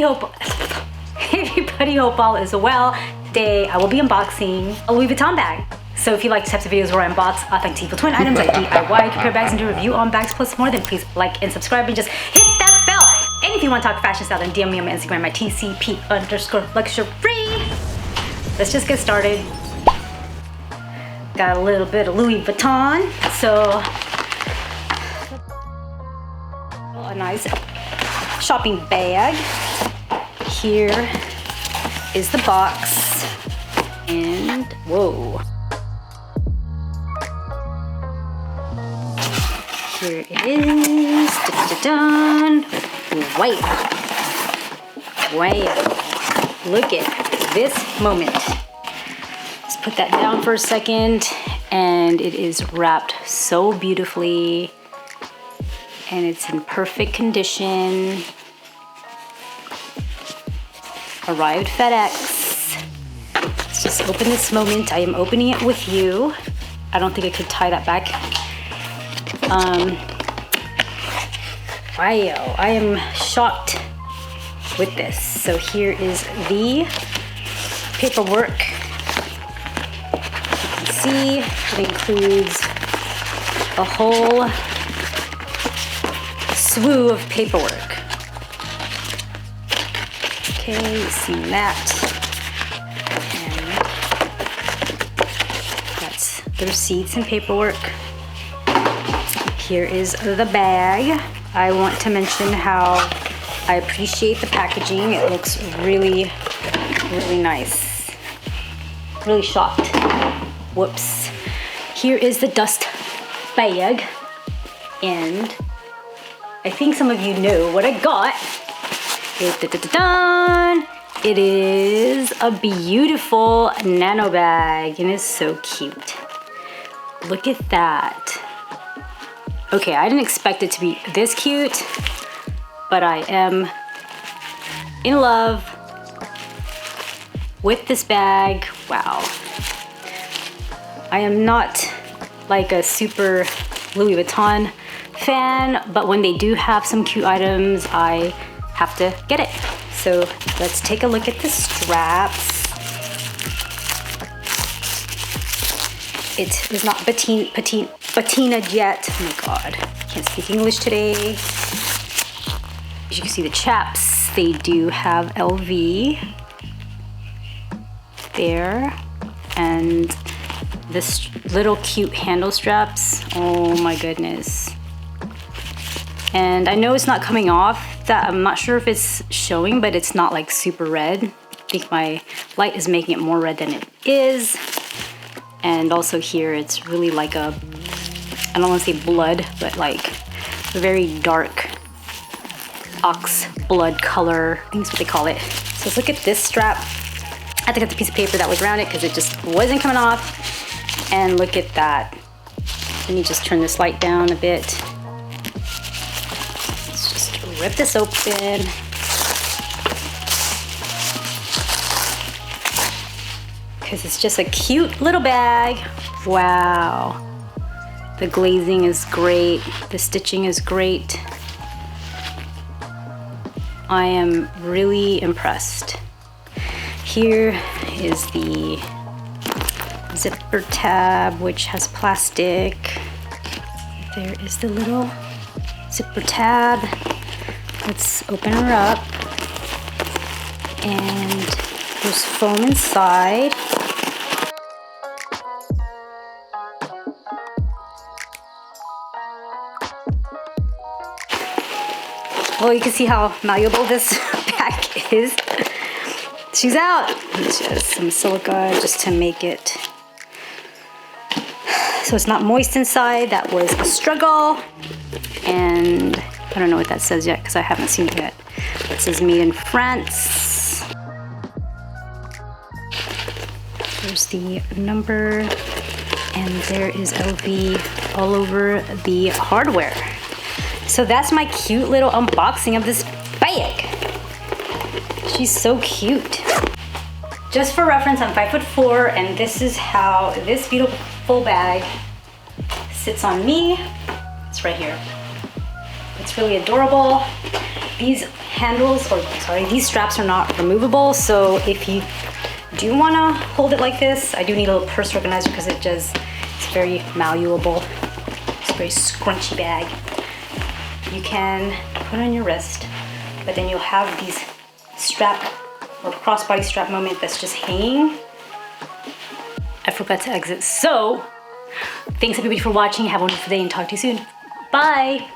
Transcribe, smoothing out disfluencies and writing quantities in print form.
hope all is well. Today I will be unboxing a Louis Vuitton bag. So if you like types of videos where I unbox authentic Vuitton items like DIY, compare bags, and do a review on bags plus more, then please like and subscribe and just hit that bell. And if you want to talk fashion style, then DM me on my Instagram, my TCP_luxury. Let's just get started. Got a little bit of Louis Vuitton. So a nice shopping bag. Here is the box, and whoa. Here it is. Dun, dun, dun. Wow. Wow. Look at this moment. Let's put that down for a second, and it is wrapped so beautifully, and it's in perfect condition. Arrived FedEx. Let's just open this moment. I am opening it with you. I don't think I could tie that back. Wow, I am shocked with this. So here is the paperwork. You can see it includes a whole slew of paperwork. Okay, you've seen that. And that's the receipts and paperwork. Here is the bag. I want to mention how I appreciate the packaging. It looks really, really nice. Really shocked. Whoops. Here is the dust bag. And I think some of you know what I got. It is a beautiful Nano bag, and it's so cute. Look at that. Okay, I didn't expect it to be this cute, but I am in love with this bag. Wow. I am not like a super Louis Vuitton fan, but when they do have some cute items, I have to get it. So let's take a look at the straps. It is not patinaed yet. Oh my God, can't speak English today. As you can see, the chaps, they do have LV there. And this little cute handle straps, oh my goodness. And I know it's not coming off. That I'm not sure if it's showing, but it's not like super red. I think my light is making it more red than it is. And also here, it's really like a, I don't want to say blood, but like a very dark ox blood color. I think that's what they call it. So let's look at this strap. I had to cut the piece of paper that was around it because it just wasn't coming off. And look at that. Let me just turn this light down a bit. Let's just rip this open. Because it's just a cute little bag. Wow. The glazing is great. The stitching is great. I am really impressed. Here is the zipper tab, which has plastic. There is the little zipper tab. Let's open her up. And there's foam inside. Well, you can see how malleable this bag is. She's out. It's just some silica just to make it so it's not moist inside. That was a struggle. And I don't know what that says yet because I haven't seen it yet. It says made in France. There's the number, and there is LV all over the hardware. So that's my cute little unboxing of this bag. She's so cute. Just for reference, I'm 5'4", and this is how this beautiful bag sits on me. It's right here. It's really adorable. These handles, or sorry, these straps are not removable. So if you do want to hold it like this, I do need a little purse organizer because it's very malleable. It's a very scrunchy bag. You can put it on your wrist, but then you'll have these strap or crossbody strap moment that's just hanging. I forgot to exit. So thanks everybody for watching. Have a wonderful day and talk to you soon. Bye.